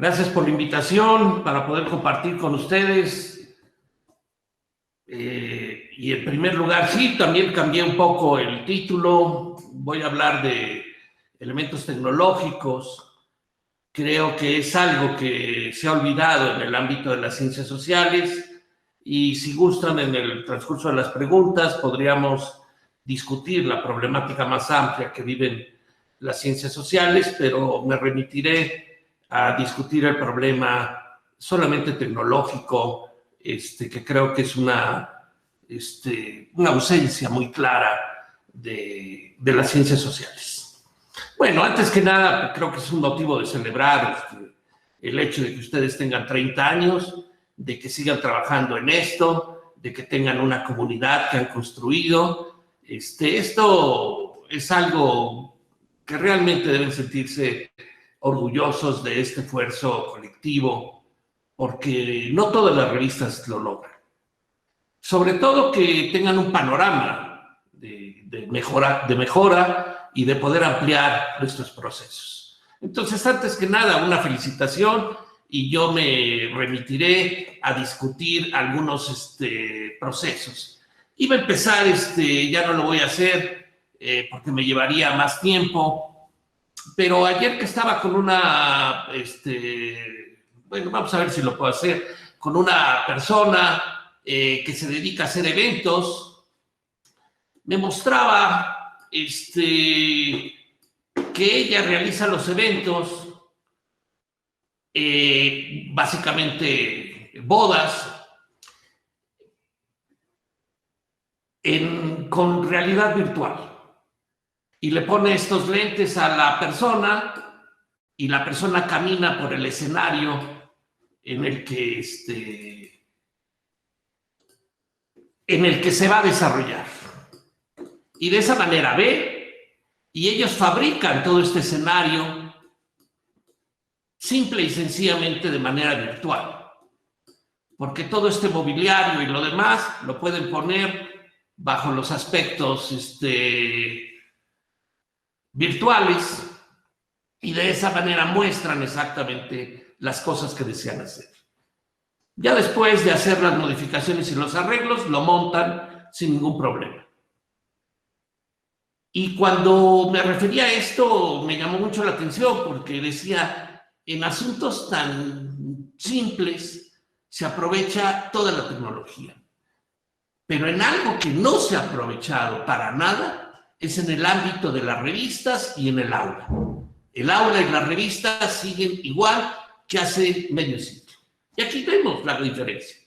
Gracias por la invitación para poder compartir con ustedes. Y en primer lugar, sí, también cambié un poco el título. Voy a hablar de elementos tecnológicos. Creo que es algo que se ha olvidado en el ámbito de las ciencias sociales y si gustan, en el transcurso de las preguntas podríamos discutir la problemática más amplia que viven las ciencias sociales, pero me remitiré a discutir el problema solamente tecnológico, que creo que es una ausencia muy clara de las ciencias sociales. Bueno, antes que nada, creo que es un motivo de celebrar el hecho de que ustedes tengan 30 años, de que sigan trabajando en esto, de que tengan una comunidad que han construido. Esto es algo que realmente deben sentirse orgullosos de este esfuerzo colectivo, porque no todas las revistas lo logran. Sobre todo que tengan un panorama de mejora y de poder ampliar nuestros procesos. Entonces, antes que nada, una felicitación y yo me remitiré a discutir algunos procesos. Iba a empezar, ya no lo voy a hacer porque me llevaría más tiempo, pero ayer que estaba con una, bueno, vamos a ver si lo puedo hacer, con una persona que se dedica a hacer eventos, me mostraba que ella realiza los eventos, básicamente bodas, con realidad virtual. Y le pone estos lentes a la persona y la persona camina por el escenario en el que se va a desarrollar. Y de esa manera ve, y ellos fabrican todo este escenario simple y sencillamente de manera virtual. Porque todo este mobiliario y lo demás lo pueden poner bajo los aspectos virtuales y de esa manera muestran exactamente las cosas que desean hacer. Ya después de hacer las modificaciones y los arreglos, lo montan sin ningún problema. Y cuando me refería a esto, me llamó mucho la atención porque decía, en asuntos tan simples se aprovecha toda la tecnología. Pero en algo que no se ha aprovechado para nada es en el ámbito de las revistas y en el aula. El aula y las revistas siguen igual que hace medio siglo. Y aquí vemos la diferencia.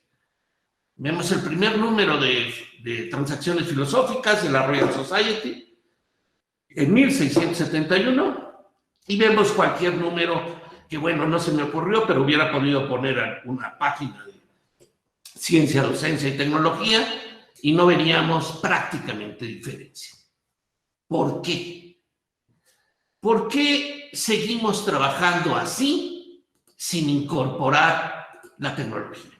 Vemos el primer número de transacciones filosóficas de la Royal Society en 1671 y vemos cualquier número que, bueno, no se me ocurrió, pero hubiera podido poner una página de ciencia, docencia y tecnología y no veríamos prácticamente diferencia. ¿Por qué? ¿Por qué seguimos trabajando así sin incorporar la tecnología?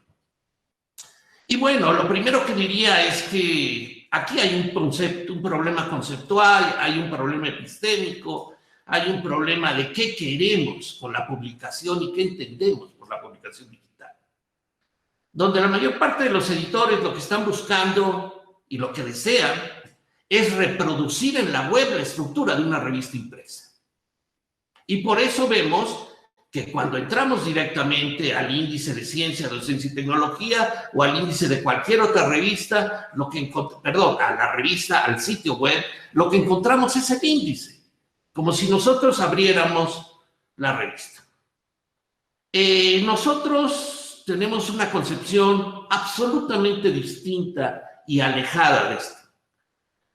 Y bueno, lo primero que diría es que aquí hay un problema conceptual, hay un problema epistémico, hay un problema de qué queremos con la publicación y qué entendemos por la publicación digital. Donde la mayor parte de los editores lo que están buscando y lo que desean es reproducir en la web la estructura de una revista impresa. Y por eso vemos que cuando entramos directamente al índice de ciencia, docencia y tecnología o al índice de cualquier otra revista, a la revista, al sitio web, lo que encontramos es el índice, como si nosotros abriéramos la revista. Nosotros tenemos una concepción absolutamente distinta y alejada de esto.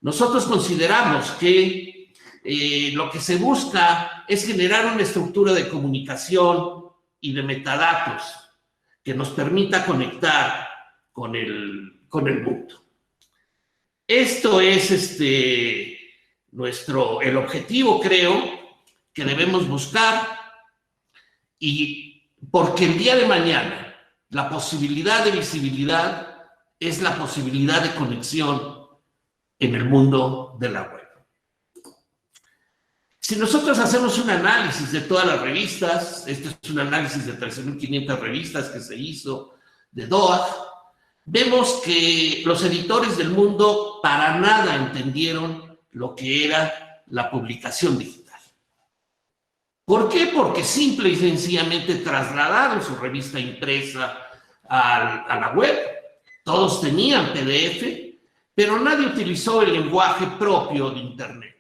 Nosotros consideramos que lo que se busca es generar una estructura de comunicación y de metadatos que nos permita conectar con el mundo. Esto es el objetivo, creo, que debemos buscar, y porque el día de mañana la posibilidad de visibilidad es la posibilidad de conexión en el mundo de la web. Si nosotros hacemos un análisis de todas las revistas, este es un análisis de 13.500 revistas que se hizo de DOAJ, vemos que los editores del mundo para nada entendieron lo que era la publicación digital. ¿Por qué? Porque simple y sencillamente trasladaron su revista impresa a la web. Todos tenían PDF, pero nadie utilizó el lenguaje propio de Internet.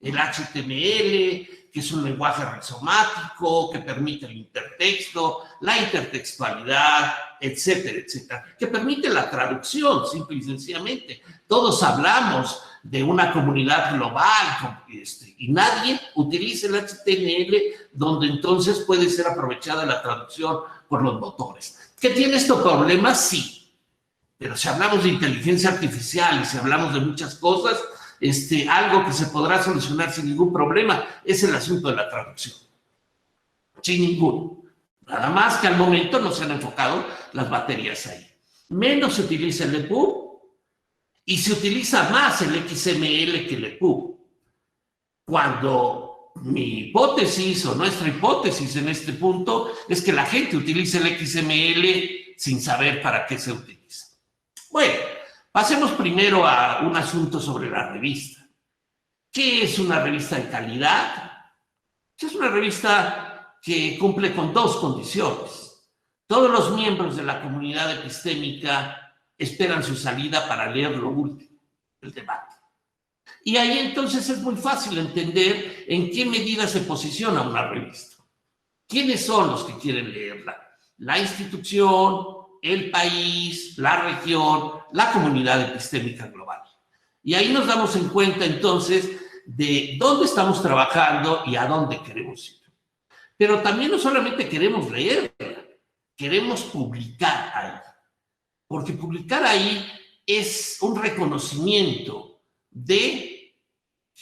El HTML, que es un lenguaje rizomático, que permite el intertexto, la intertextualidad, etcétera, etcétera, que permite la traducción, simple y sencillamente. Todos hablamos de una comunidad global y nadie utiliza el HTML, donde entonces puede ser aprovechada la traducción por los motores. ¿Qué tiene estos problemas? Sí, pero si hablamos de inteligencia artificial y si hablamos de muchas cosas, algo que se podrá solucionar sin ningún problema es el asunto de la traducción. Sin ninguno. Nada más que al momento no se han enfocado las baterías ahí. Menos se utiliza el EPUB y se utiliza más el XML que el EPUB. Cuando mi hipótesis o nuestra hipótesis en este punto es que la gente utiliza el XML sin saber para qué se utiliza. Bueno, pasemos primero a un asunto sobre la revista. ¿Qué es una revista de calidad? Es una revista que cumple con dos condiciones. Todos los miembros de la comunidad epistémica esperan su salida para leer lo último, el debate. Y ahí entonces es muy fácil entender en qué medida se posiciona una revista. ¿Quiénes son los que quieren leerla? La institución, el país, la región, la comunidad epistémica global. Y ahí nos damos en cuenta entonces de dónde estamos trabajando y a dónde queremos ir. Pero también no solamente queremos leerla, queremos publicar ahí. Porque publicar ahí es un reconocimiento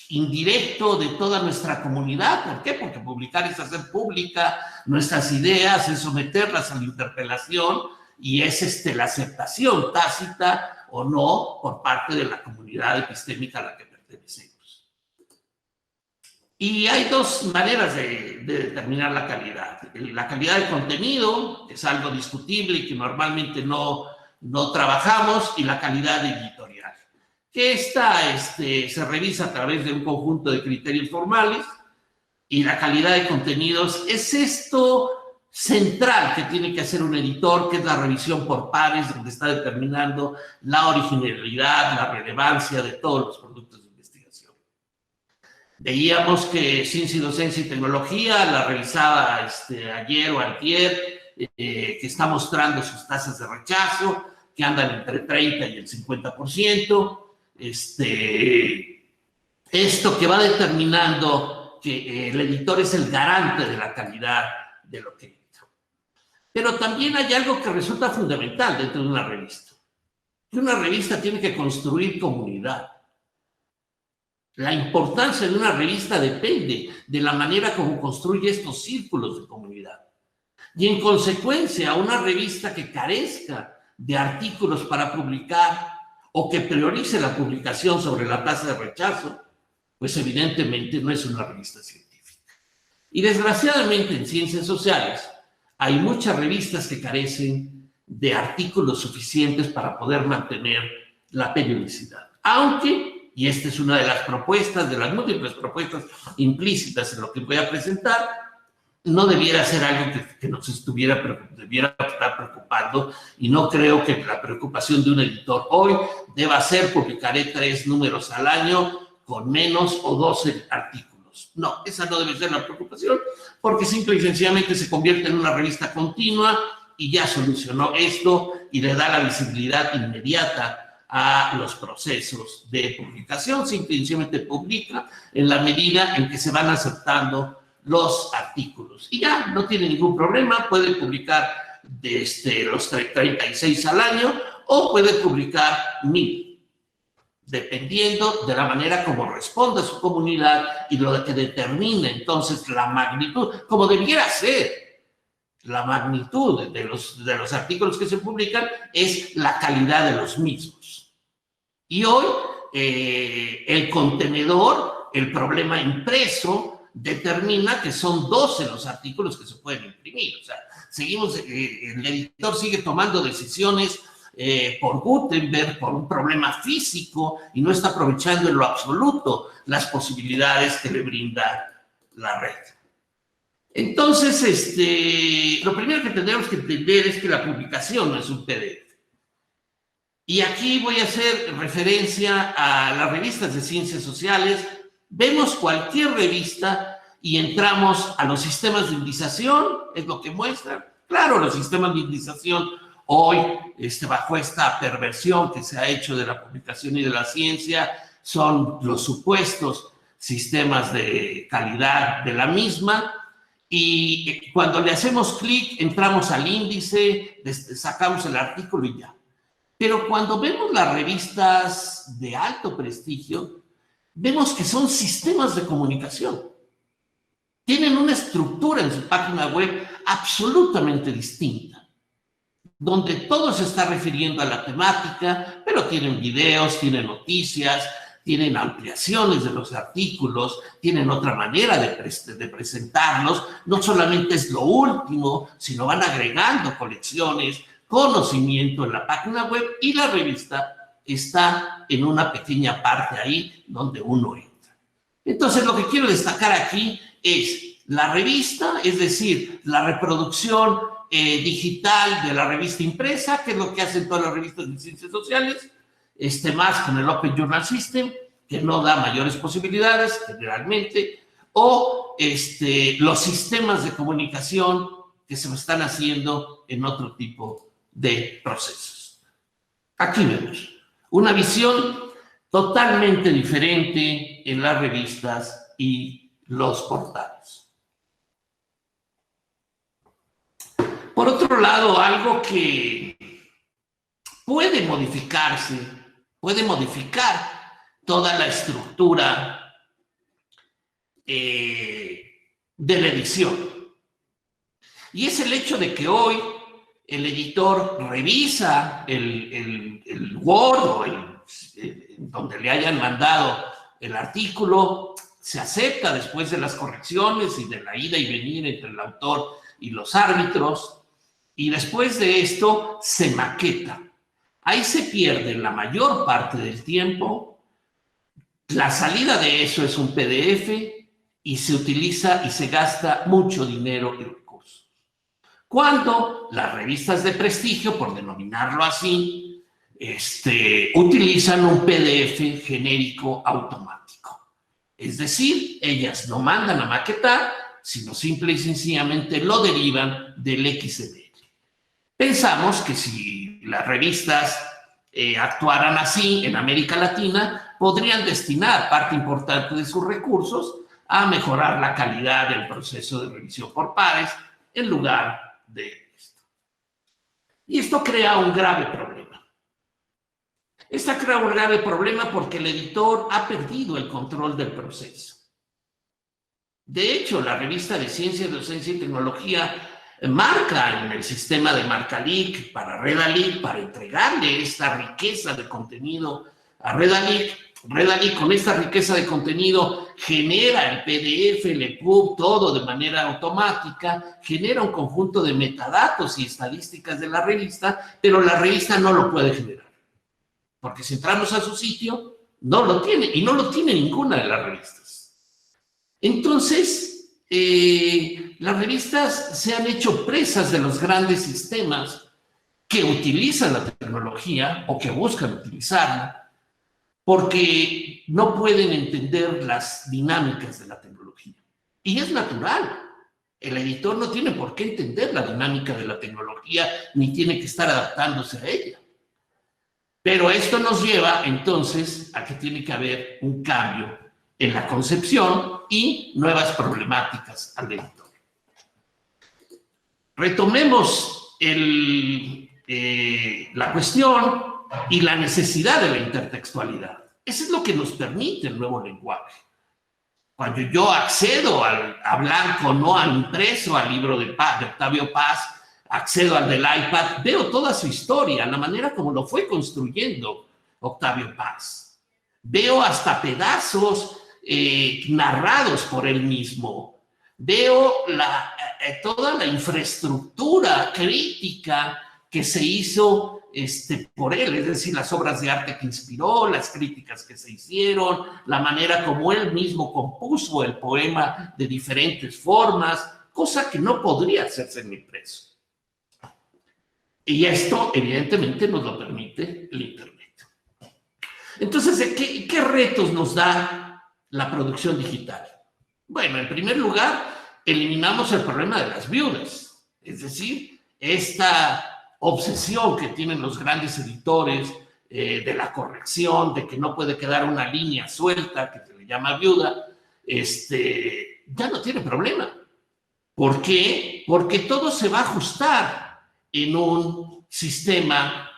indirecto de toda nuestra comunidad. ¿Por qué? Porque publicar es hacer pública nuestras ideas, es someterlas a la interpelación y es la aceptación tácita o no por parte de la comunidad epistémica a la que pertenecemos. Y hay dos maneras de determinar la calidad. La calidad de contenido, que es algo discutible y que normalmente no trabajamos, y la calidad editorial, que se revisa a través de un conjunto de criterios formales, y la calidad de contenidos es esto central que tiene que hacer un editor, que es la revisión por pares, donde está determinando la originalidad, la relevancia de todos los productos de investigación. Veíamos que Ciencia y Docencia y Tecnología, la revisaba ayer o antier, que está mostrando sus tasas de rechazo, que andan entre 30 y el 50%. Esto que va determinando que el editor es el garante de la calidad de lo que edita. Pero también hay algo que resulta fundamental dentro de una revista. Que una revista tiene que construir comunidad. La importancia de una revista depende de la manera como construye estos círculos de comunidad. Y en consecuencia, una revista que carezca de artículos para publicar o que priorice la publicación sobre la tasa de rechazo, pues evidentemente no es una revista científica. Y desgraciadamente en ciencias sociales hay muchas revistas que carecen de artículos suficientes para poder mantener la periodicidad. Aunque, y esta es una de las propuestas, de las múltiples propuestas implícitas en lo que voy a presentar, no debiera ser algo que nos debiera estar preocupando, y no creo que la preocupación de un editor hoy deba ser: publicaré 3 números al año con menos o 12 artículos. No, esa no debe ser la preocupación, porque simple y sencillamente se convierte en una revista continua y ya solucionó esto y le da la visibilidad inmediata a los procesos de publicación. Simple y sencillamente publica en la medida en que se van aceptando los artículos. Y ya no tiene ningún problema, puede publicar desde los 36 al año o puede publicar 1000, dependiendo de la manera como responda a su comunidad y lo que determine entonces la magnitud, como debiera ser. La magnitud de los artículos que se publican es la calidad de los mismos. Y hoy el contenedor, el problema impreso, determina que son 12 los artículos que se pueden imprimir. O sea, el editor sigue tomando decisiones por Gutenberg, por un problema físico, y no está aprovechando en lo absoluto las posibilidades que le brinda la red. Entonces, lo primero que tendremos que entender es que la publicación no es un PDF. Y aquí voy a hacer referencia a las revistas de ciencias sociales. Vemos cualquier revista y entramos a los sistemas de indización, es lo que muestran. Claro, los sistemas de indización hoy, bajo esta perversión que se ha hecho de la publicación y de la ciencia, son los supuestos sistemas de calidad de la misma. Y cuando le hacemos clic, entramos al índice, sacamos el artículo y ya. Pero cuando vemos las revistas de alto prestigio, vemos que son sistemas de comunicación. Tienen una estructura en su página web absolutamente distinta, donde todo se está refiriendo a la temática, pero tienen videos, tienen noticias, tienen ampliaciones de los artículos, tienen otra manera de presentarlos. No solamente es lo último, sino van agregando colecciones, conocimiento en la página web, y la revista está en una pequeña parte ahí donde uno entra. Entonces, lo que quiero destacar aquí es la revista, es decir, la reproducción digital de la revista impresa, que es lo que hacen todas las revistas de ciencias sociales, más con el Open Journal System, que no da mayores posibilidades generalmente, o los sistemas de comunicación que se están haciendo en otro tipo de procesos. Aquí vemos una visión totalmente diferente en las revistas y los portales. Por otro lado, algo que puede modificarse, puede modificar toda la estructura de la edición. Y es el hecho de que hoy el editor revisa el Word o donde le hayan mandado el artículo, se acepta después de las correcciones y de la ida y venir entre el autor y los árbitros, y después de esto se maqueta. Ahí se pierde la mayor parte del tiempo. La salida de eso es un PDF y se utiliza y se gasta mucho dinero y recursos. Cuando las revistas de prestigio, por denominarlo así, utilizan un PDF genérico automático. Es decir, ellas no mandan a maquetar, sino simple y sencillamente lo derivan del XML. Pensamos que si las revistas actuaran así en América Latina, podrían destinar parte importante de sus recursos a mejorar la calidad del proceso de revisión por pares en lugar de esto. Y esto crea un grave problema. Esto crea un grave problema porque el editor ha perdido el control del proceso. De hecho, la revista de Ciencia, Docencia y Tecnología marca en el sistema de Marcalic para Redalic, para entregarle esta riqueza de contenido a Redalic. Redalic, con esta riqueza de contenido, genera el PDF, el EPUB, todo de manera automática, genera un conjunto de metadatos y estadísticas de la revista, pero la revista no lo puede generar. Porque si entramos a su sitio, no lo tiene, y no lo tiene ninguna de las revistas. Entonces, las revistas se han hecho presas de los grandes sistemas que utilizan la tecnología o que buscan utilizarla, porque no pueden entender las dinámicas de la tecnología. Y es natural. El editor no tiene por qué entender la dinámica de la tecnología, ni tiene que estar adaptándose a ella. Pero esto nos lleva, entonces, a que tiene que haber un cambio en la concepción y nuevas problemáticas al editor. Retomemos la cuestión y la necesidad de la intertextualidad. Eso es lo que nos permite el nuevo lenguaje. Cuando yo accedo a blanco, no al impreso, al libro de Octavio Paz, accedo al del iPad, veo toda su historia, la manera como lo fue construyendo Octavio Paz. Veo hasta pedazos narrados por él mismo. Veo toda la infraestructura crítica que se hizo por él, es decir, las obras de arte que inspiró, las críticas que se hicieron, la manera como él mismo compuso el poema de diferentes formas, cosa que no podría hacerse en impreso. Y esto, evidentemente, nos lo permite el Internet. Entonces, ¿qué retos nos da la producción digital? Bueno, en primer lugar, eliminamos el problema de las viudas, es decir, esta obsesión que tienen los grandes editores de la corrección, de que no puede quedar una línea suelta, que se le llama viuda, ya no tiene problema. ¿Por qué? Porque todo se va a ajustar en un sistema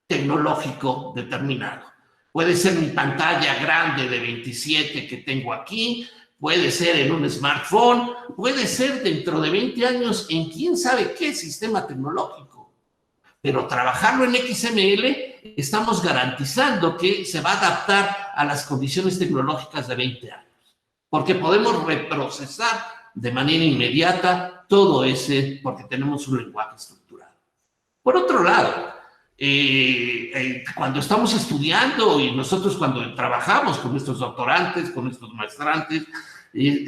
tecnológico determinado. Puede ser mi pantalla grande de 27 que tengo aquí, puede ser en un smartphone, puede ser dentro de 20 años en quién sabe qué sistema tecnológico. Pero trabajarlo en XML, estamos garantizando que se va a adaptar a las condiciones tecnológicas de 20 años. Porque podemos reprocesar de manera inmediata todo ese, porque tenemos un lenguaje estructurado. Por otro lado, cuando estamos estudiando y nosotros cuando trabajamos con nuestros doctorantes, con nuestros maestrantes,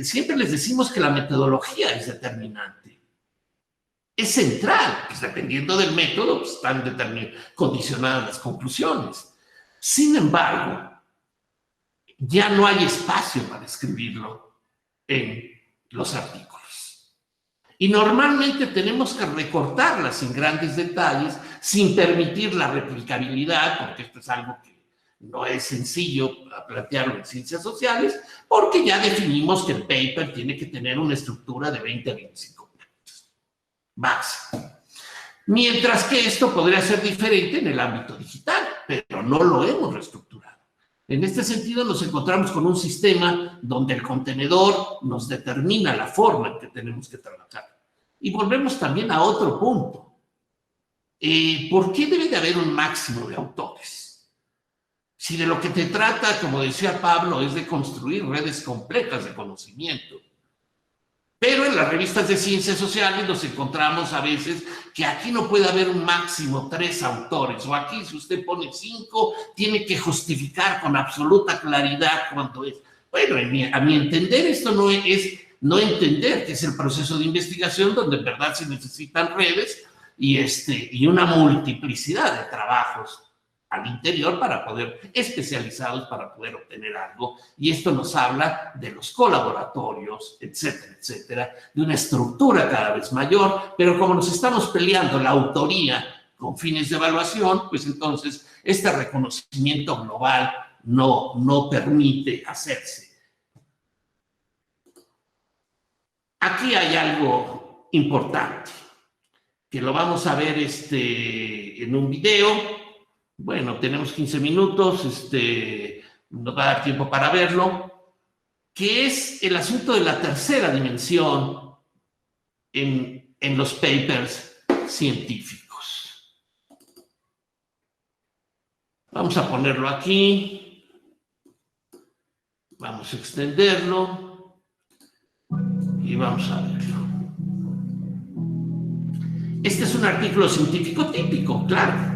siempre les decimos que la metodología es determinante. Es central, pues dependiendo del método, pues están condicionadas las conclusiones. Sin embargo, ya no hay espacio para escribirlo en los artículos. Y normalmente tenemos que recortarlas en grandes detalles sin permitir la replicabilidad, porque esto es algo que no es sencillo plantearlo en ciencias sociales, porque ya definimos que el paper tiene que tener una estructura de 20 a 25 minutos. Base. Mientras que esto podría ser diferente en el ámbito digital, pero no lo hemos reestructurado. En este sentido, nos encontramos con un sistema donde el contenedor nos determina la forma en que tenemos que trabajar. Y volvemos también a otro punto. ¿Por qué debe de haber un máximo de autores? Si de lo que te trata, como decía Pablo, es de construir redes completas de conocimiento. Pero en las revistas de ciencias sociales nos encontramos a veces que aquí no puede haber un máximo 3 autores, o aquí si usted pone 5, tiene que justificar con absoluta claridad cuánto es. Bueno, a mi entender esto no es no entender que es el proceso de investigación donde en verdad se necesitan redes y una multiplicidad de trabajos al interior para poder, especializados para poder obtener algo. Y esto nos habla de los colaboratorios, etcétera, etcétera, de una estructura cada vez mayor, pero como nos estamos peleando la autoría con fines de evaluación, pues entonces este reconocimiento global no permite hacerse. Aquí hay algo importante, que lo vamos a ver en un video. Bueno, tenemos 15 minutos, nos va a dar tiempo para verlo, que es el asunto de la tercera dimensión en los papers científicos. Vamos a ponerlo aquí, vamos a extenderlo y vamos a verlo. Este es un artículo científico típico, claro.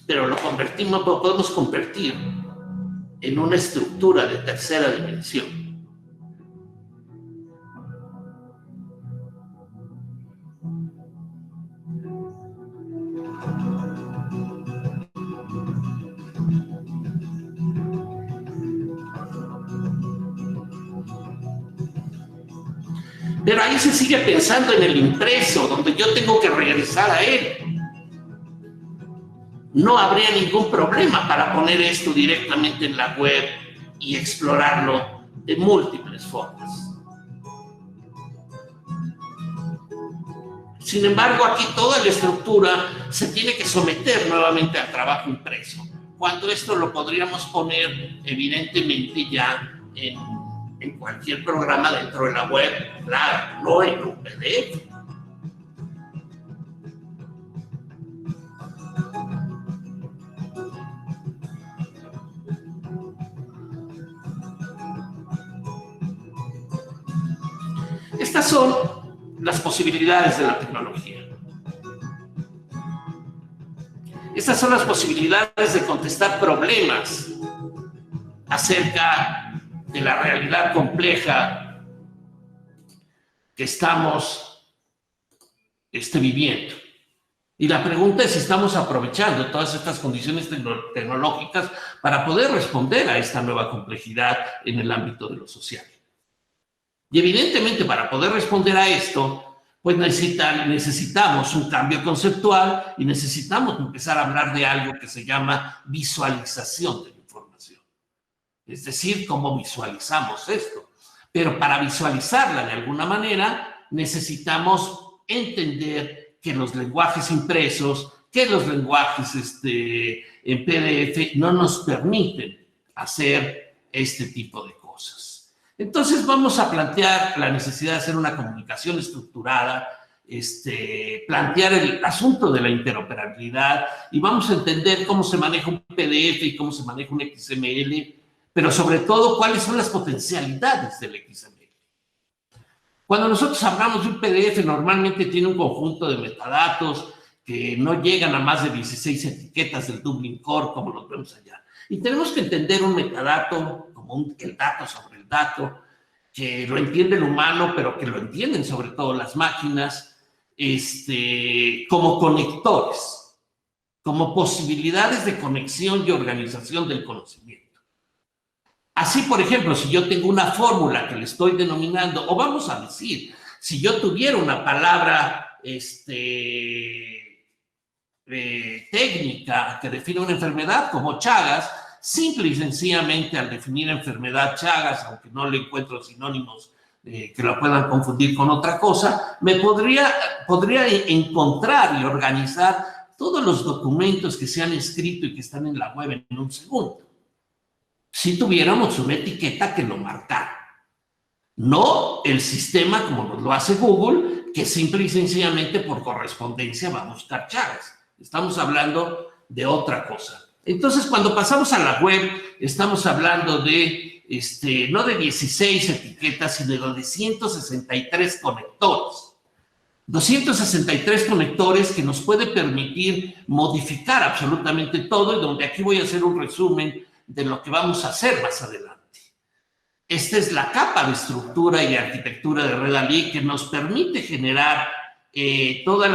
Pero lo podemos convertir en una estructura de tercera dimensión. Pero ahí se sigue pensando en el impreso, donde yo tengo que regresar a él. No habría ningún problema para poner esto directamente en la web y explorarlo de múltiples formas. Sin embargo, aquí toda la estructura se tiene que someter nuevamente al trabajo impreso, cuando esto lo podríamos poner evidentemente ya en cualquier programa dentro de la web, claro, no en un PDF. Estas son las posibilidades de la tecnología. Estas son las posibilidades de contestar problemas acerca de la realidad compleja que estamos viviendo. Y la pregunta es si estamos aprovechando todas estas condiciones tecnológicas para poder responder a esta nueva complejidad en el ámbito de lo social. Y evidentemente, para poder responder a esto, pues necesitamos un cambio conceptual y necesitamos empezar a hablar de algo que se llama visualización de la información. Es decir, cómo visualizamos esto. Pero para visualizarla de alguna manera, necesitamos entender que los lenguajes impresos, que los lenguajes en PDF no nos permiten hacer este tipo de cosas. Entonces vamos a plantear la necesidad de hacer una comunicación estructurada, plantear el asunto de la interoperabilidad y vamos a entender cómo se maneja un PDF y cómo se maneja un XML, pero sobre todo cuáles son las potencialidades del XML. Cuando nosotros hablamos de un PDF, normalmente tiene un conjunto de metadatos que no llegan a más de 16 etiquetas del Dublin Core, como los vemos allá. Y tenemos que entender un metadato como el dato sobre el dato, que lo entiende el humano, pero que lo entienden sobre todo las máquinas, como conectores, como posibilidades de conexión y organización del conocimiento. Así, por ejemplo, si yo tengo una fórmula que le estoy denominando, o vamos a decir, si yo tuviera una palabra técnica que define una enfermedad como Chagas, simple y sencillamente al definir enfermedad Chagas, aunque no le encuentro sinónimos que lo puedan confundir con otra cosa, me podría encontrar y organizar todos los documentos que se han escrito y que están en la web en un segundo. Si tuviéramos una etiqueta que lo marcara. No el sistema como nos lo hace Google, que simple y sencillamente por correspondencia va a buscar Chagas. Estamos hablando de otra cosa. Entonces, cuando pasamos a la web, estamos hablando de, no de 16 etiquetas, sino de 163 conectores. 263 conectores que nos puede permitir modificar absolutamente todo y donde aquí voy a hacer un resumen de lo que vamos a hacer más adelante. Esta es la capa de estructura y arquitectura de Redalí que nos permite generar toda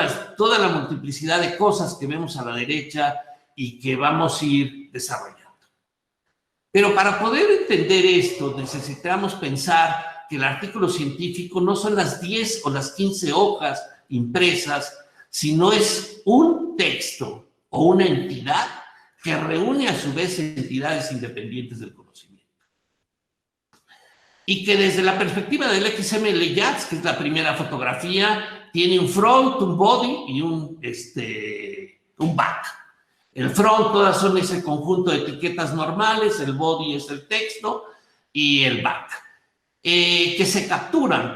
la multiplicidad de cosas que vemos a la derecha y que vamos a ir desarrollando. Pero para poder entender esto, necesitamos pensar que el artículo científico no son las 10 o las 15 hojas impresas, sino es un texto o una entidad que reúne a su vez entidades independientes del conocimiento. Y que desde la perspectiva del XML JAX, que es la primera fotografía, tiene un front, un body y un back. El front todas son ese conjunto de etiquetas normales, el body es el texto y el back, que se capturan,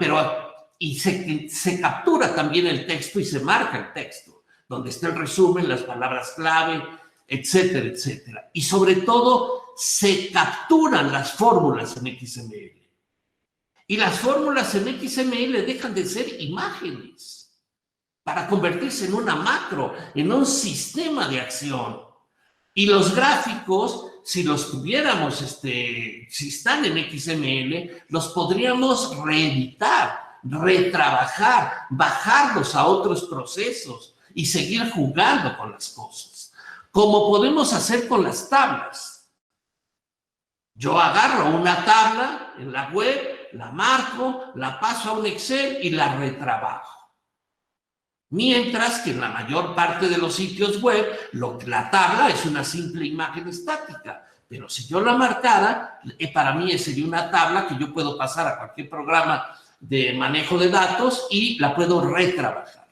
y se captura también el texto y se marca el texto, donde está el resumen, las palabras clave, etcétera, etcétera. Y sobre todo, se capturan las fórmulas en XML. Y las fórmulas en XML dejan de ser imágenes para convertirse en una macro, en un sistema de acción. Y los gráficos, si los tuviéramos, si están en XML, los podríamos reeditar, retrabajar, bajarlos a otros procesos y seguir jugando con las cosas. Como podemos hacer con las tablas. Yo agarro una tabla en la web, la marco, la paso a un Excel y la retrabajo. Mientras que en la mayor parte de los sitios web, la tabla es una simple imagen estática. Pero si yo la marcara, para mí sería una tabla que yo puedo pasar a cualquier programa de manejo de datos y la puedo retrabajar.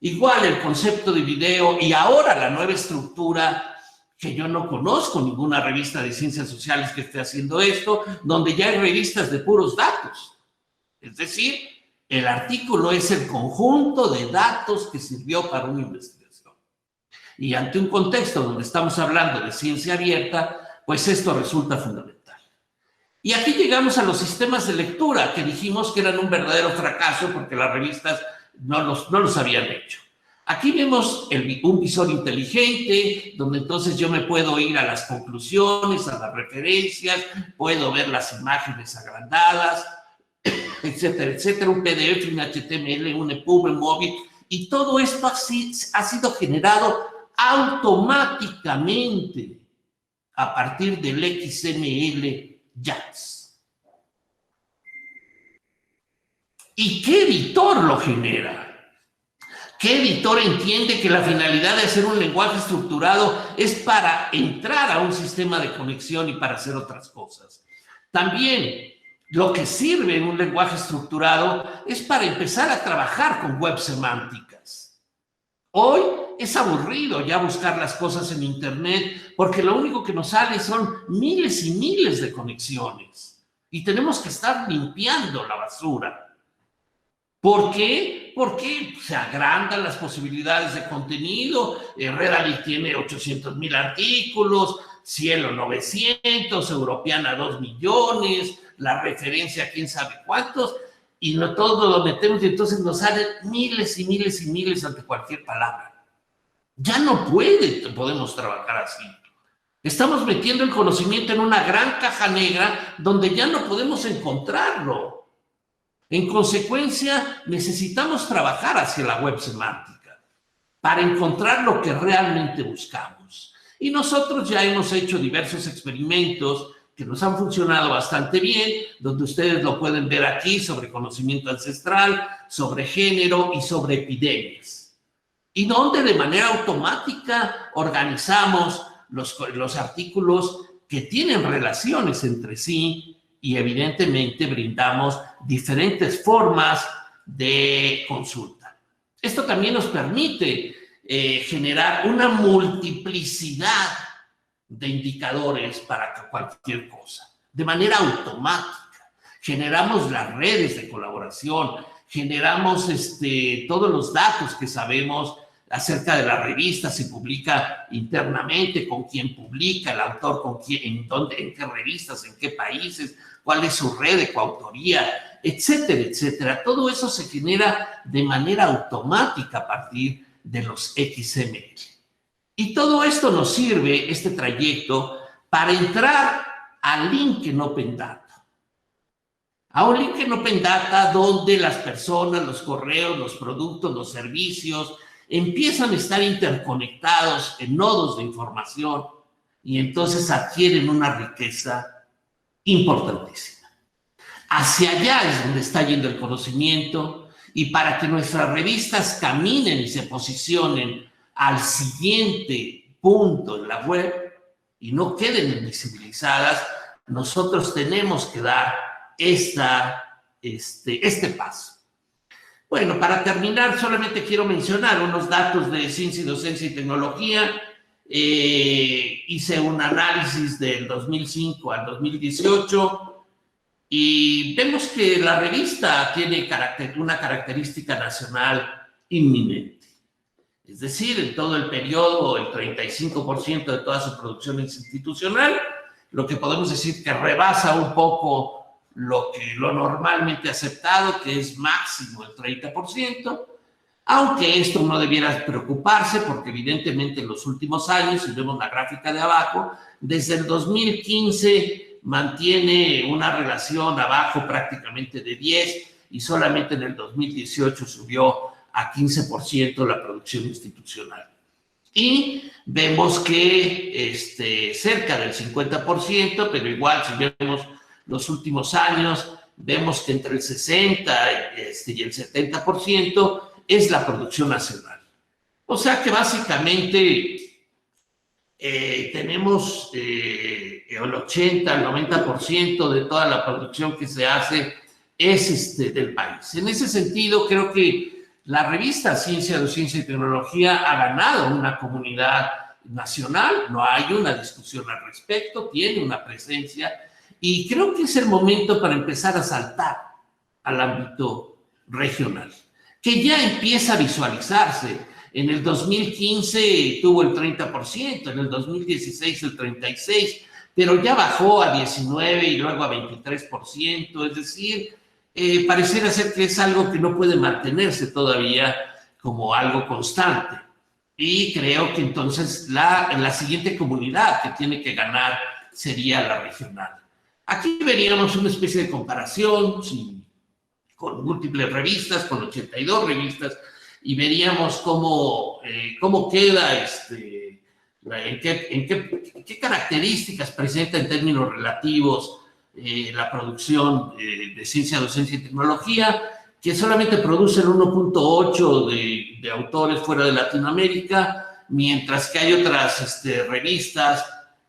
Igual el concepto de video y ahora la nueva estructura, que yo no conozco ninguna revista de ciencias sociales que esté haciendo esto, donde ya hay revistas de puros datos. Es decir, el artículo es el conjunto de datos que sirvió para una investigación. Y ante un contexto donde estamos hablando de ciencia abierta, pues esto resulta fundamental. Y aquí llegamos a los sistemas de lectura, que dijimos que eran un verdadero fracaso porque las revistas no los habían hecho. Aquí vemos un visor inteligente, donde entonces yo me puedo ir a las conclusiones, a las referencias, puedo ver las imágenes agrandadas, etcétera, etcétera, un PDF, un HTML, un EPUB, un móvil, y todo esto ha sido generado automáticamente a partir del XML JAX. ¿Y qué editor lo genera? ¿Qué editor entiende que la finalidad de hacer un lenguaje estructurado es para entrar a un sistema de conexión y para hacer otras cosas? También lo que sirve en un lenguaje estructurado es para empezar a trabajar con web semánticas. Hoy es aburrido ya buscar las cosas en Internet porque lo único que nos sale son miles y miles de conexiones y tenemos que estar limpiando la basura. ¿Por qué? Porque se agrandan las posibilidades de contenido. Reddit tiene 800,000 artículos, Cielo 900, Europeana 2 millones, la referencia quién sabe cuántos, y no todo lo metemos y entonces nos salen miles y miles y miles ante cualquier palabra. Ya no podemos trabajar así. Estamos metiendo el conocimiento en una gran caja negra donde ya no podemos encontrarlo. En consecuencia, necesitamos trabajar hacia la web semántica para encontrar lo que realmente buscamos. Y nosotros ya hemos hecho diversos experimentos que nos han funcionado bastante bien, donde ustedes lo pueden ver aquí sobre conocimiento ancestral, sobre género y sobre epidemias. Y donde de manera automática organizamos los artículos que tienen relaciones entre sí y evidentemente brindamos diferentes formas de consulta. Esto también nos permite generar una multiplicidad de indicadores para cualquier cosa, de manera automática. Generamos las redes de colaboración, generamos todos los datos que sabemos acerca de la revista, se publica internamente, con quién publica, el autor con quién, en qué revistas, en qué países, cuál es su red de coautoría, etcétera, etcétera. Todo eso se genera de manera automática a partir de los XML. Y todo esto nos sirve, este trayecto, para entrar al link en Open Data. A un link en Open Data donde las personas, los correos, los productos, los servicios empiezan a estar interconectados en nodos de información y entonces adquieren una riqueza importantísima. Hacia allá es donde está yendo el conocimiento y para que nuestras revistas caminen y se posicionen al siguiente punto en la web y no queden invisibilizadas, nosotros tenemos que dar este paso. Bueno, para terminar, solamente quiero mencionar unos datos de Ciencia y Docencia y Tecnología. Hice un análisis del 2005 al 2018 y vemos que la revista tiene una característica nacional inminente. Es decir, en todo el periodo, el 35% de toda su producción es institucional, lo que podemos decir que rebasa un poco lo normalmente aceptado, que es máximo el 30%, aunque esto no debiera preocuparse porque evidentemente en los últimos años, si vemos la gráfica de abajo, desde el 2015 mantiene una relación abajo prácticamente de 10 y solamente en el 2018 subió a 15% la producción institucional. Y vemos que cerca del 50%, pero igual si vemos los últimos años, vemos que entre el 60 y el 70% es la producción nacional. O sea que básicamente tenemos el 80, el 90% de toda la producción que se hace es del país. En ese sentido, creo que la revista Ciencia, Docencia y Tecnología ha ganado una comunidad nacional, no hay una discusión al respecto, tiene una presencia y creo que es el momento para empezar a saltar al ámbito regional, que ya empieza a visualizarse. En el 2015 tuvo el 30%, en el 2016 el 36%, pero ya bajó a 19 y luego a 23%, es decir, pareciera ser que es algo que no puede mantenerse todavía como algo constante. Y creo que entonces la siguiente comunidad que tiene que ganar sería la regional. Aquí veríamos una especie de comparación con múltiples revistas, con 82 revistas, y veríamos cómo queda, qué características presenta en términos relativos la producción de ciencia, docencia y tecnología, que solamente produce el 1.8 de autores fuera de Latinoamérica, mientras que hay otras revistas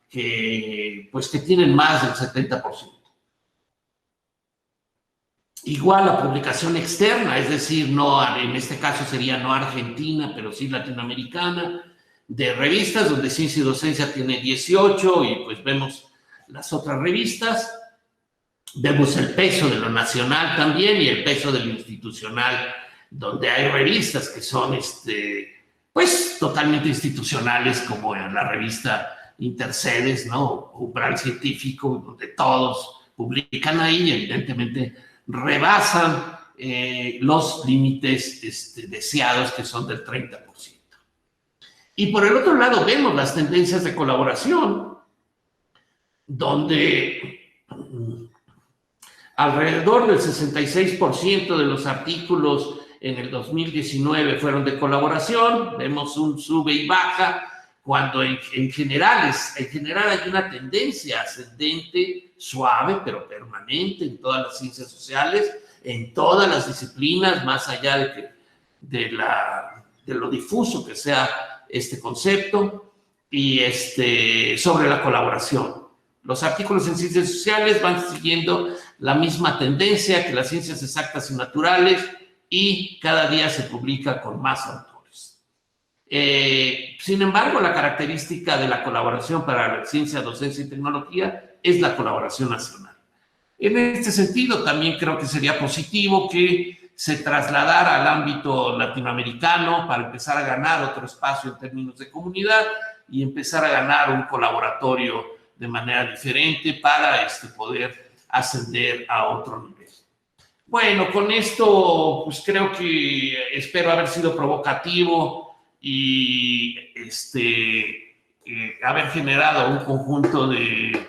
que tienen más del 70%. Igual la publicación externa, es decir, en este caso sería no argentina, pero sí latinoamericana, de revistas donde ciencia y docencia tiene 18 y pues vemos las otras revistas. Vemos el peso de lo nacional también y el peso de lo institucional, donde hay revistas que son pues totalmente institucionales, como la revista Intercedes, ¿no? Umbral Científico, donde todos publican ahí y evidentemente rebasan los límites deseados, que son del 30%. Y por el otro lado vemos las tendencias de colaboración, donde alrededor del 66% de los artículos en el 2019 fueron de colaboración. Vemos un sube y baja, cuando en general hay una tendencia ascendente, suave, pero permanente en todas las ciencias sociales, en todas las disciplinas, más allá de lo difuso que sea este concepto, y sobre la colaboración. Los artículos en ciencias sociales van siguiendo la misma tendencia que las ciencias exactas y naturales, y cada día se publica con más autores. Sin embargo, la característica de la colaboración para la ciencia, docencia y tecnología es la colaboración nacional. En este sentido, también creo que sería positivo que se trasladara al ámbito latinoamericano para empezar a ganar otro espacio en términos de comunidad y empezar a ganar un colaboratorio de manera diferente para poder ascender a otro nivel. Bueno, con esto pues creo que espero haber sido provocativo y haber generado un conjunto de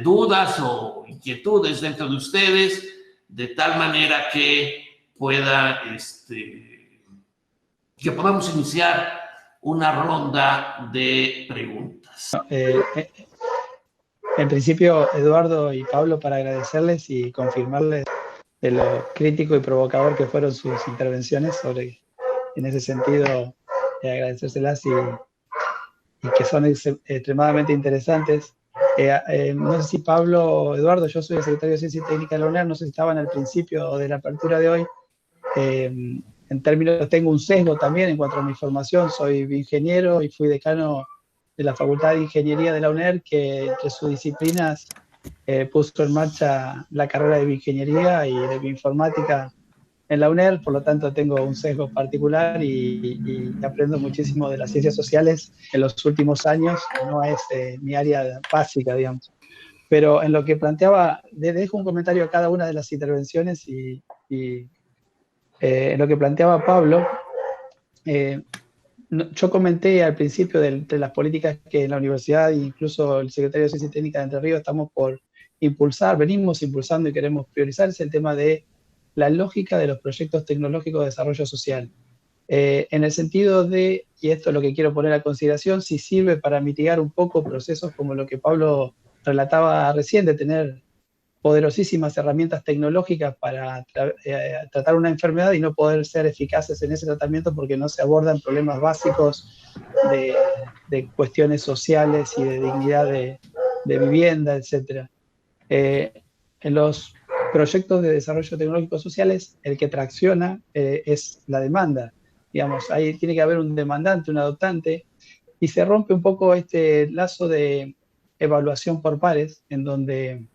dudas o inquietudes dentro de ustedes, de tal manera que que podamos iniciar una ronda de preguntas. En principio, Eduardo y Pablo, para agradecerles y confirmarles de lo crítico y provocador que fueron sus intervenciones, en ese sentido, agradecérselas y que son extremadamente interesantes. No sé si Pablo o Eduardo, yo soy el secretario de Ciencia y Técnica de la UNER, no sé si estaban al principio de la apertura de hoy. En términos, tengo un sesgo también en cuanto a mi formación, soy bioingeniero y fui decano de la Facultad de Ingeniería de la UNER, que entre sus disciplinas puso en marcha la carrera de bioingeniería y de bioinformática en la UNER, por lo tanto tengo un sesgo particular y aprendo muchísimo de las ciencias sociales en los últimos años, no es mi área básica, digamos. Pero en lo que planteaba, le dejo un comentario a cada una de las intervenciones y en lo que planteaba Pablo, yo comenté al principio de las políticas que en la universidad, incluso el secretario de Ciencia y Técnica de Entre Ríos, estamos por impulsar, venimos impulsando y queremos priorizar, es el tema de la lógica de los proyectos tecnológicos de desarrollo social. En el sentido de, y esto es lo que quiero poner a consideración, si sirve para mitigar un poco procesos como lo que Pablo relataba recién, de tener poderosísimas herramientas tecnológicas para tratar una enfermedad y no poder ser eficaces en ese tratamiento porque no se abordan problemas básicos de cuestiones sociales y de dignidad de vivienda, etc. En los proyectos de desarrollo tecnológico sociales, el que tracciona es la demanda. Digamos, ahí tiene que haber un demandante, un adoptante, y se rompe un poco este lazo de evaluación por pares, en donde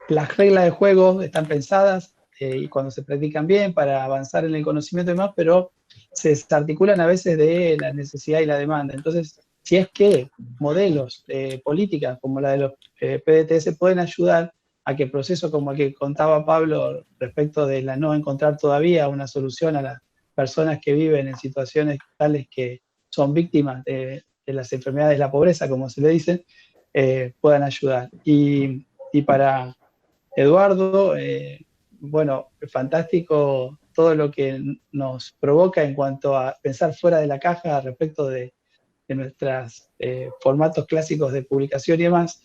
las reglas de juego están pensadas y cuando se practican bien para avanzar en el conocimiento y demás, pero se desarticulan a veces de la necesidad y la demanda. Entonces, si es que modelos de políticas como la de los PDTS pueden ayudar a que procesos como el que contaba Pablo respecto de la no encontrar todavía una solución a las personas que viven en situaciones tales que son víctimas de las enfermedades de la pobreza, como se le dice, puedan ayudar. Y para Eduardo, bueno, fantástico todo lo que nos provoca en cuanto a pensar fuera de la caja respecto de nuestros formatos clásicos de publicación y demás.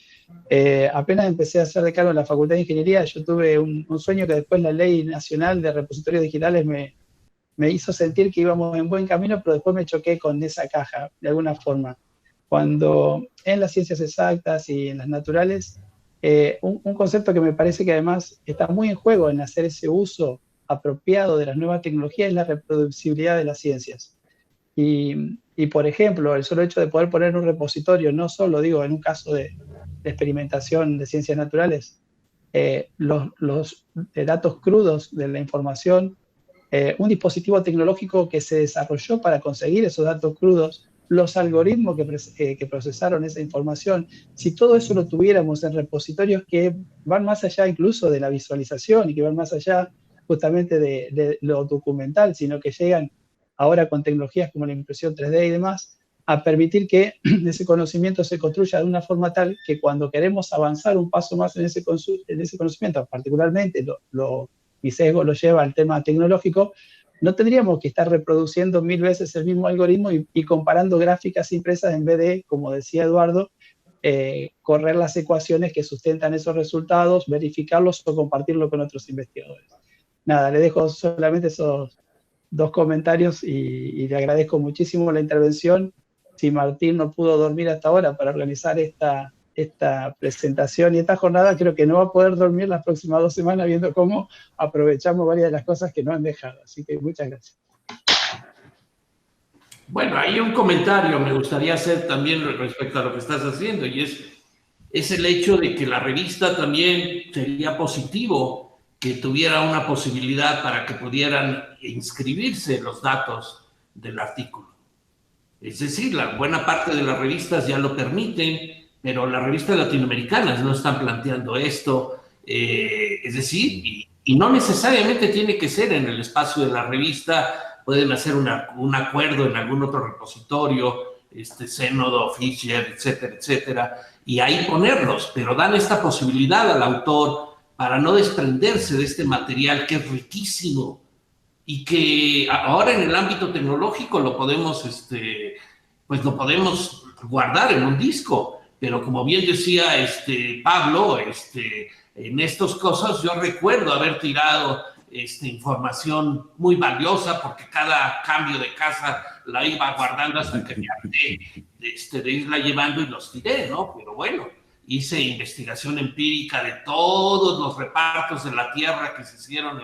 Apenas empecé a hacer decano en la Facultad de Ingeniería, yo tuve un sueño que después la Ley Nacional de Repositorios Digitales me hizo sentir que íbamos en buen camino, pero después me choqué con esa caja, de alguna forma. Cuando en las ciencias exactas y en las naturales, un concepto que me parece que además está muy en juego en hacer ese uso apropiado de las nuevas tecnologías es la reproducibilidad de las ciencias. Y, por ejemplo, el solo hecho de poder poner un repositorio, no solo digo en un caso de experimentación de ciencias naturales, los datos crudos de la información, un dispositivo tecnológico que se desarrolló para conseguir esos datos crudos, los algoritmos que procesaron esa información, si todo eso lo tuviéramos en repositorios que van más allá incluso de la visualización y que van más allá justamente de lo documental, sino que llegan ahora con tecnologías como la impresión 3D y demás, a permitir que ese conocimiento se construya de una forma tal que cuando queremos avanzar un paso más en ese conocimiento, particularmente mi sesgo lo lleva al tema tecnológico, no tendríamos que estar reproduciendo 1000 veces el mismo algoritmo y comparando gráficas impresas en vez de, como decía Eduardo, correr las ecuaciones que sustentan esos resultados, verificarlos o compartirlo con otros investigadores. Nada, le dejo solamente esos 2 comentarios y le agradezco muchísimo la intervención. Si Martín no pudo dormir hasta ahora para organizar esta presentación y esta jornada, creo que no va a poder dormir las próximas 2 semanas viendo cómo aprovechamos varias de las cosas que no han dejado. Así que muchas gracias. Bueno, hay un comentario me gustaría hacer también respecto a lo que estás haciendo, y es el hecho de que la revista también sería positivo que tuviera una posibilidad para que pudieran inscribirse los datos del artículo. Es decir, la buena parte de las revistas ya lo permiten, pero las revistas latinoamericanas no están planteando esto. Es decir, y no necesariamente tiene que ser en el espacio de la revista, pueden hacer un acuerdo en algún otro repositorio, Zenodo, Fisher, etcétera, etcétera, y ahí ponerlos, pero dan esta posibilidad al autor para no desprenderse de este material que es riquísimo y que ahora en el ámbito tecnológico lo podemos, pues lo podemos guardar en un disco, pero como bien decía Pablo, en estas cosas yo recuerdo haber tirado información muy valiosa porque cada cambio de casa la iba guardando hasta que me harté de irla llevando y los tiré, ¿no? Pero bueno, hice investigación empírica de todos los repartos de la tierra que se hicieron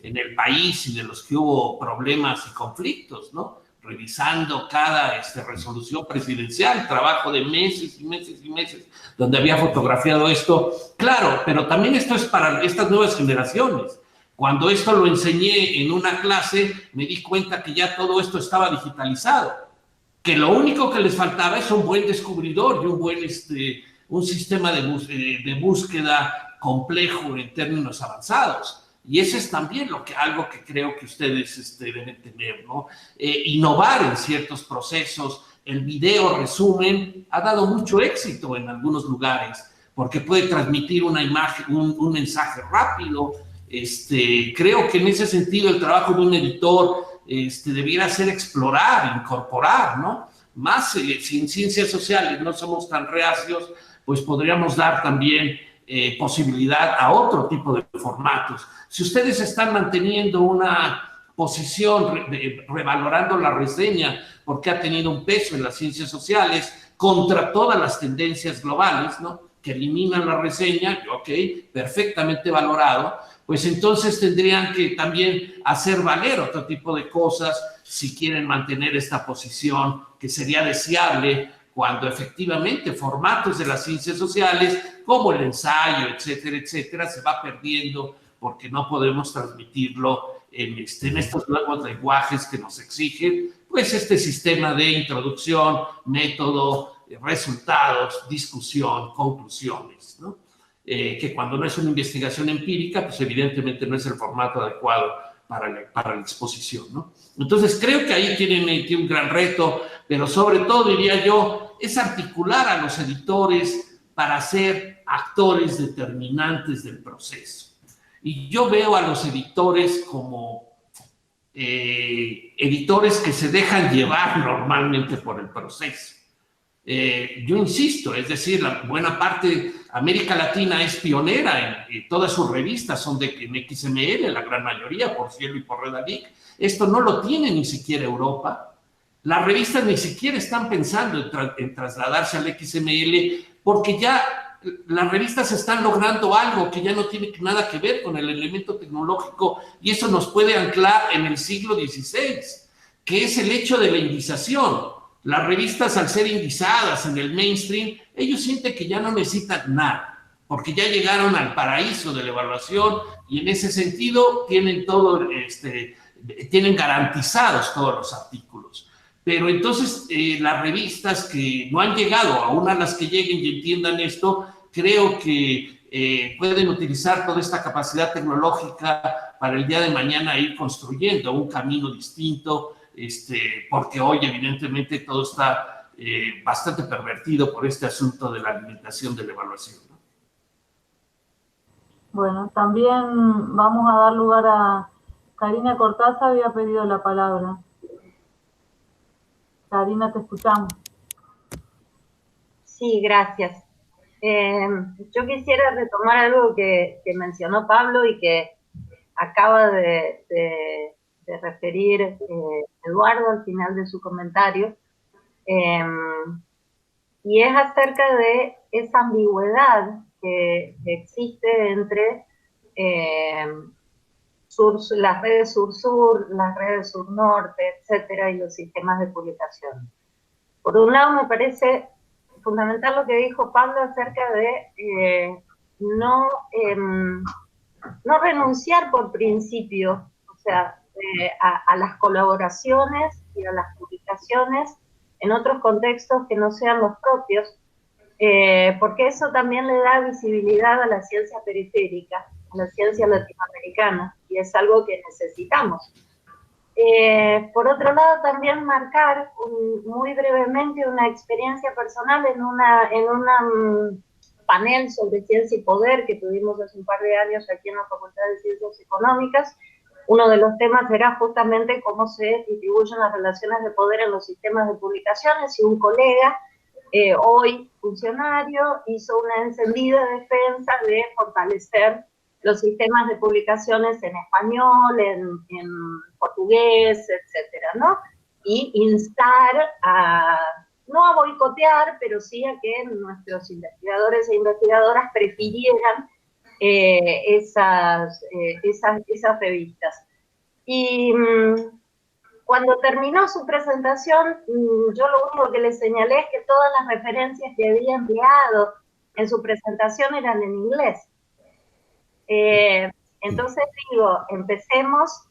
en el país y de los que hubo problemas y conflictos, ¿no? Revisando cada resolución presidencial, trabajo de meses y meses y meses, donde había fotografiado esto. Claro, pero también esto es para estas nuevas generaciones. Cuando esto lo enseñé en una clase, me di cuenta que ya todo esto estaba digitalizado, que lo único que les faltaba es un buen descubridor y un buen un sistema de búsqueda complejo en términos avanzados. Y ese es también algo que creo que ustedes deben tener, ¿no? Innovar en ciertos procesos. El video resumen ha dado mucho éxito en algunos lugares porque puede transmitir una imagen, un mensaje rápido. Creo que en ese sentido el trabajo de un editor debiera ser explorar, incorporar, ¿no? Más si en ciencias sociales no somos tan reacios, pues podríamos dar también posibilidad a otro tipo de formatos. Si ustedes están manteniendo una posición, revalorando la reseña porque ha tenido un peso en las ciencias sociales contra todas las tendencias globales, ¿no? Que eliminan la reseña, ok, perfectamente valorado, pues entonces tendrían que también hacer valer otro tipo de cosas si quieren mantener esta posición que sería deseable cuando efectivamente formatos de las ciencias sociales, como el ensayo, etcétera, etcétera, se va perdiendo porque no podemos transmitirlo en estos nuevos lenguajes que nos exigen, pues pues este sistema de introducción, método, resultados, discusión, conclusiones, ¿no? Que cuando no es una investigación empírica, pues evidentemente no es el formato adecuado para la exposición, ¿no? Entonces creo que ahí tiene un gran reto, pero sobre todo, diría yo, es articular a los editores para ser actores determinantes del proceso. Y yo veo a los editores como editores que se dejan llevar normalmente por el proceso. Yo insisto, es decir, la buena parte de América Latina es pionera en todas sus revistas, son en XML, la gran mayoría, por Cielo y por Redalic. Esto no lo tiene ni siquiera Europa. Las revistas ni siquiera están pensando en trasladarse al XML porque ya las revistas están logrando algo que ya no tiene nada que ver con el elemento tecnológico y eso nos puede anclar en el siglo XVI, que es el hecho de la indización. Las revistas, al ser indizadas en el mainstream, ellos sienten que ya no necesitan nada, porque ya llegaron al paraíso de la evaluación y en ese sentido tienen tienen garantizados todos los artículos. Pero entonces las revistas que no han llegado, aún a las que lleguen y entiendan esto, creo que pueden utilizar toda esta capacidad tecnológica para el día de mañana ir construyendo un camino distinto, porque hoy evidentemente todo está bastante pervertido por este asunto de la alimentación de la evaluación, ¿no? Bueno, también vamos a dar lugar a Karina Cortázar, había pedido la palabra. Karina, te escuchamos. Sí, gracias. Yo quisiera retomar algo que mencionó Pablo y que acaba de referir Eduardo al final de su comentario, y es acerca de esa ambigüedad que existe entre las redes sur-sur, las redes sur-norte, etcétera, y los sistemas de publicación. Por un lado, me parece fundamental lo que dijo Pablo acerca de no renunciar por principio, o sea, a las colaboraciones y a las publicaciones en otros contextos que no sean los propios, porque eso también le da visibilidad a la ciencia periférica, a la ciencia latinoamericana, y es algo que necesitamos. Por otro lado, también marcar muy brevemente una experiencia personal en un panel sobre ciencia y poder que tuvimos hace un par de años aquí en la Facultad de Ciencias Económicas. Uno de los temas era justamente cómo se distribuyen las relaciones de poder en los sistemas de publicaciones, y un colega, hoy funcionario, hizo una encendida defensa de fortalecer los sistemas de publicaciones en español, en portugués, etcétera, ¿no? Y instar no a boicotear, pero sí a que nuestros investigadores e investigadoras prefirieran esas revistas. Y cuando terminó su presentación, yo lo único que le señalé es que todas las referencias que había empleado en su presentación eran en inglés. Entonces digo, empecemos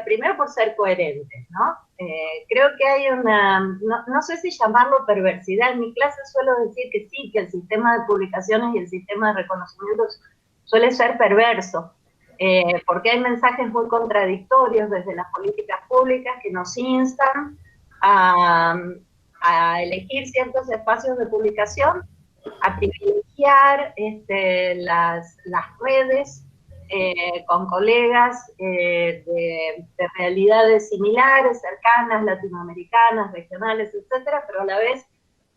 primero por ser coherentes, ¿no? Creo que hay no sé si llamarlo perversidad. En mi clase suelo decir que sí, que el sistema de publicaciones y el sistema de reconocimientos suele ser perverso, porque hay mensajes muy contradictorios desde las políticas públicas que nos instan a elegir ciertos espacios de publicación, a privilegiar las redes con colegas de realidades similares, cercanas, latinoamericanas, regionales, etcétera, pero a la vez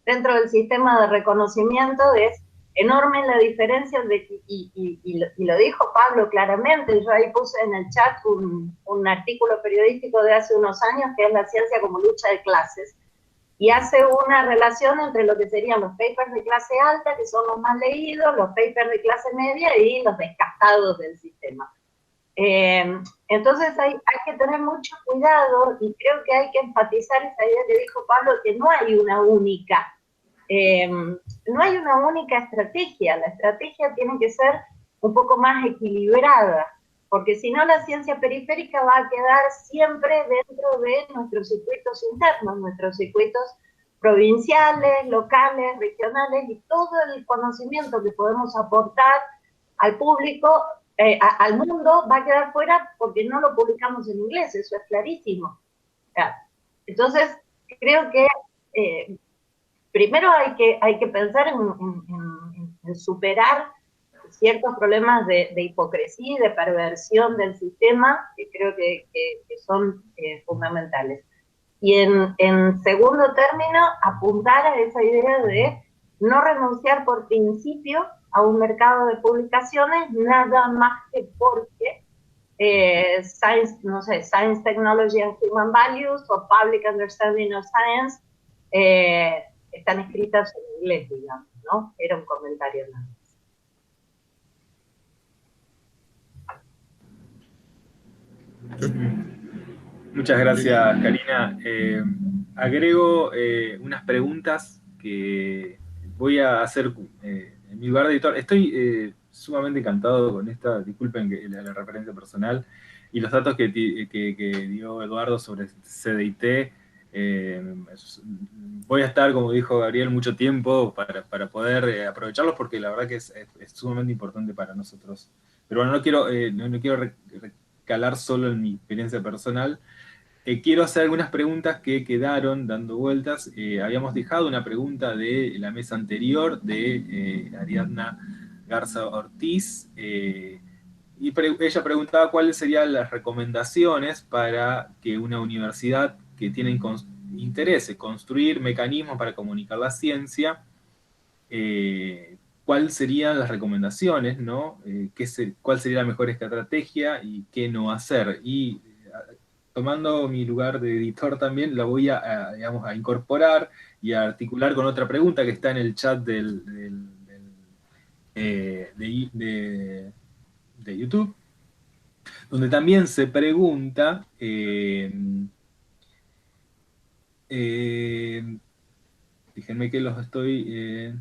dentro del sistema de reconocimiento es enorme la diferencia, y lo dijo Pablo claramente. Yo ahí puse en el chat un artículo periodístico de hace unos años que es La ciencia como lucha de clases, y hace una relación entre lo que serían los papers de clase alta, que son los más leídos, los papers de clase media y los descartados del sistema. Entonces hay que tener mucho cuidado, y creo que hay que enfatizar esa idea que dijo Pablo, que no hay una única estrategia. La estrategia tiene que ser un poco más equilibrada, porque si no la ciencia periférica va a quedar siempre dentro de nuestros circuitos internos, nuestros circuitos provinciales, locales, regionales, y todo el conocimiento que podemos aportar al público, al mundo, va a quedar fuera porque no lo publicamos en inglés, eso es clarísimo. Entonces, creo que primero hay que pensar en superar ciertos problemas de hipocresía y de perversión del sistema, que creo que son fundamentales. Y en segundo término, apuntar a esa idea de no renunciar por principio a un mercado de publicaciones, nada más que porque Science, no sé, Science, Technology and Human Values o Public Understanding of Science están escritas en inglés, digamos, ¿no? Era un comentario más. Muchas gracias, Karina. Agrego unas preguntas que voy a hacer en mi lugar de editor. Estoy sumamente encantado con esta, disculpen la referencia personal, y los datos que dio Eduardo sobre CDIT. Voy a estar, como dijo Gabriel, mucho tiempo para poder aprovecharlos, porque la verdad que es sumamente importante para nosotros. Pero bueno, no quiero recalar solo en mi experiencia personal. Quiero hacer algunas preguntas que quedaron dando vueltas. Habíamos dejado una pregunta de la mesa anterior de Ariadna Garza Ortiz, y ella preguntaba cuáles serían las recomendaciones para que una universidad que tiene interés en construir mecanismos para comunicar la ciencia, cuáles serían las recomendaciones, ¿no? ¿Cuál sería la mejor estrategia y qué no hacer? Y tomando mi lugar de editor también, la voy digamos, a incorporar y a articular con otra pregunta que está en el chat de YouTube, donde también se pregunta, déjenme que los estoy...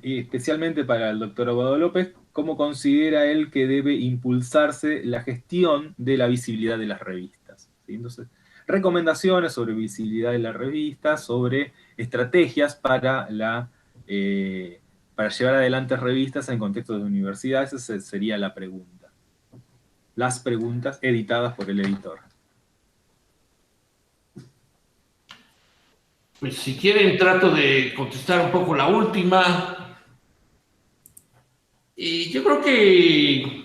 especialmente para el doctor Aguado López, ¿cómo considera él que debe impulsarse la gestión de la visibilidad de las revistas? ¿Sí? Entonces, recomendaciones sobre visibilidad de las revistas, sobre estrategias para llevar adelante revistas en contextos de universidades. Esa sería la pregunta. Las preguntas editadas por el editor. Pues si quieren trato de contestar un poco la última. Yo creo que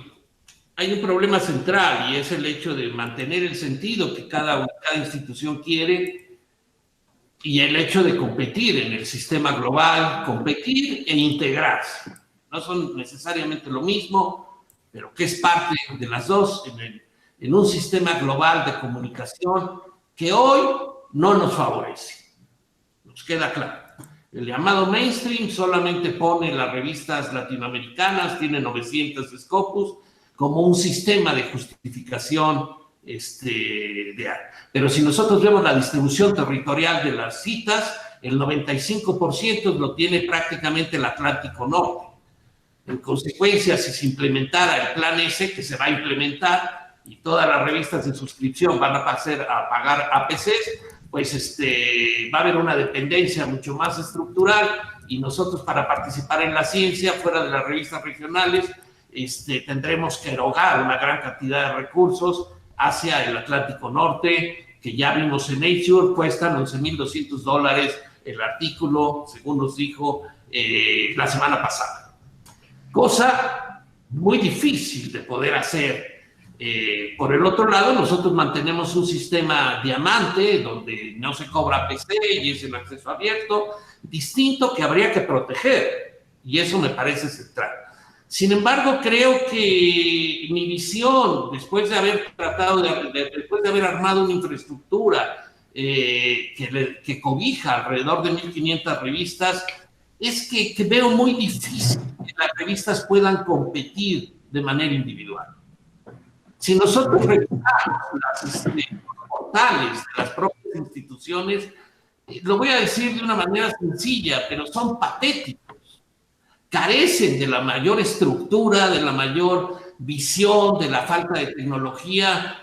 hay un problema central, y es el hecho de mantener el sentido que cada institución quiere, y el hecho de competir en el sistema global, competir e integrarse. No son necesariamente lo mismo, pero que es parte de las dos en un sistema global de comunicación que hoy no nos favorece. Nos queda claro. El llamado mainstream solamente pone las revistas latinoamericanas, tiene 900 Scopus, como un sistema de justificación. Pero si nosotros vemos la distribución territorial de las citas, el 95% lo tiene prácticamente el Atlántico Norte. En consecuencia, si se implementara el plan S, que se va a implementar, y todas las revistas de suscripción van a pasar a pagar APCs, pues va a haber una dependencia mucho más estructural, y nosotros, para participar en la ciencia fuera de las revistas regionales, tendremos que erogar una gran cantidad de recursos hacia el Atlántico Norte, que ya vimos en Nature, cuestan $11,200 el artículo, según nos dijo la semana pasada. Cosa muy difícil de poder hacer. Por el otro lado, nosotros mantenemos un sistema diamante donde no se cobra PC y es el acceso abierto, distinto, que habría que proteger, y eso me parece central. Sin embargo, creo que mi visión, después de haber después de haber armado una infraestructura que cobija alrededor de 1,500 revistas, es que veo muy difícil que las revistas puedan competir de manera individual. Si nosotros revisamos los portales de las propias instituciones, lo voy a decir de una manera sencilla, pero son patéticos. carecen de la mayor estructura, de la mayor visión, de la falta de tecnología,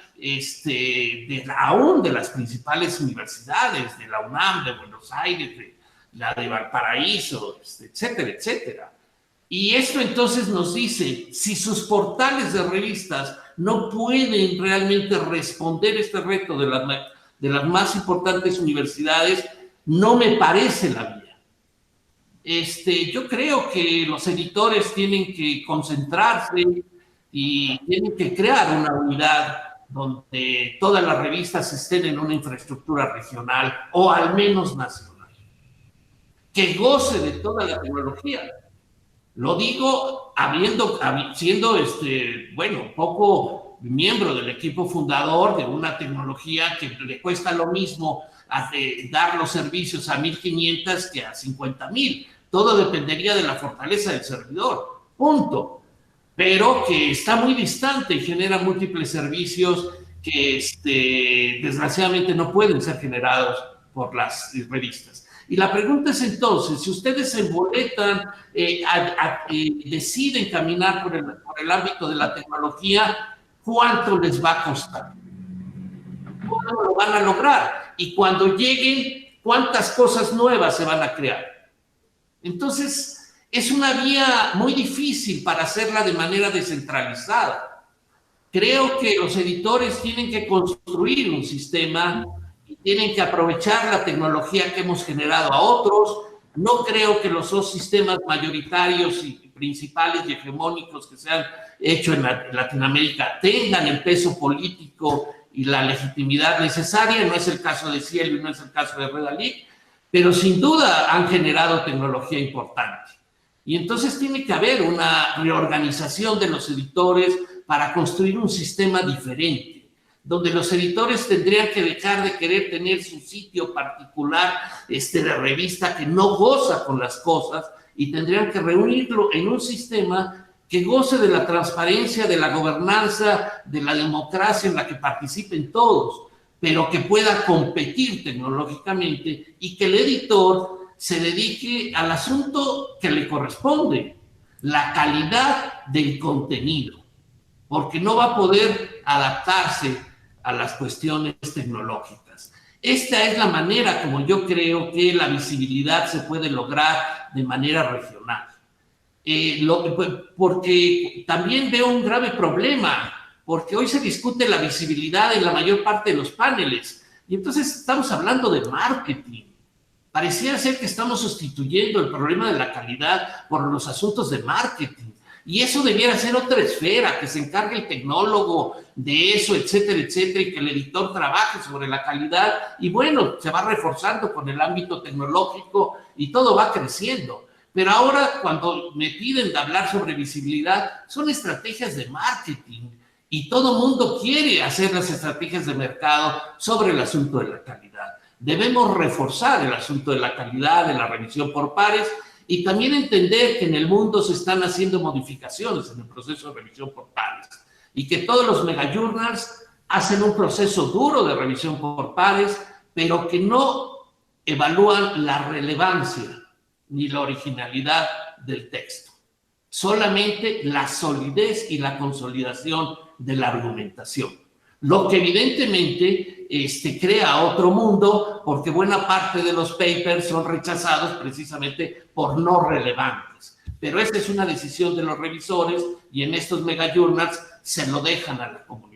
aún de las principales universidades, de la UNAM, de Buenos Aires, de la de Valparaíso, etcétera, etcétera. Y esto entonces nos dice, si sus portales de revistas no pueden realmente responder este reto de las más importantes universidades, no me parece la vía. Yo creo que los editores tienen que concentrarse y tienen que crear una unidad donde todas las revistas estén en una infraestructura regional o al menos nacional, que goce de toda la tecnología. Lo digo siendo, bueno, poco miembro del equipo fundador de una tecnología que le cuesta lo mismo dar los servicios a 1.500 que a 50.000. Todo dependería de la fortaleza del servidor, punto. Pero que está muy distante y genera múltiples servicios que desgraciadamente no pueden ser generados por las revistas. Y la pregunta es entonces, si ustedes se emboletan, deciden caminar por el ámbito de la tecnología, ¿cuánto les va a costar? ¿Cuándo lo van a lograr? Y cuando lleguen, ¿cuántas cosas nuevas se van a crear? Entonces, es una vía muy difícil para hacerla de manera descentralizada. Creo que los editores tienen que construir un sistema y tienen que aprovechar la tecnología que hemos generado a otros. No creo que los dos sistemas mayoritarios y principales y hegemónicos que se han hecho en Latinoamérica tengan el peso político y la legitimidad necesaria. No es el caso de Cielo y no es el caso de Redalic, pero sin duda han generado tecnología importante. Y entonces tiene que haber una reorganización de los editores para construir un sistema diferente, donde los editores tendrían que dejar de querer tener su sitio particular de revista que no goza con las cosas y tendrían que reunirlo en un sistema que goce de la transparencia, de la gobernanza, de la democracia en la que participen todos, pero que pueda competir tecnológicamente y que el editor se dedique al asunto que le corresponde, la calidad del contenido, porque no va a poder adaptarse a las cuestiones tecnológicas. Esta es la manera como yo creo que la visibilidad se puede lograr de manera regional. Porque también veo un grave problema, porque hoy se discute la visibilidad en la mayor parte de los paneles, y entonces estamos hablando de marketing. Pareciera ser que estamos sustituyendo el problema de la calidad por los asuntos de marketing. Y eso debiera ser otra esfera, que se encargue el tecnólogo de eso, etcétera, etcétera, y que el editor trabaje sobre la calidad. Y bueno, se va reforzando con el ámbito tecnológico y todo va creciendo. Pero ahora, cuando me piden de hablar sobre visibilidad, son estrategias de marketing. Y todo mundo quiere hacer las estrategias de mercado sobre el asunto de la calidad. Debemos reforzar el asunto de la calidad, de la revisión por pares, y también entender que en el mundo se están haciendo modificaciones en el proceso de revisión por pares y que todos los megajournals hacen un proceso duro de revisión por pares, pero que no evalúan la relevancia ni la originalidad del texto, solamente la solidez y la consolidación de la argumentación. Lo que evidentemente crea otro mundo, porque buena parte de los papers son rechazados precisamente por no relevantes. Pero esa es una decisión de los revisores y en estos megajournals se lo dejan a la comunidad.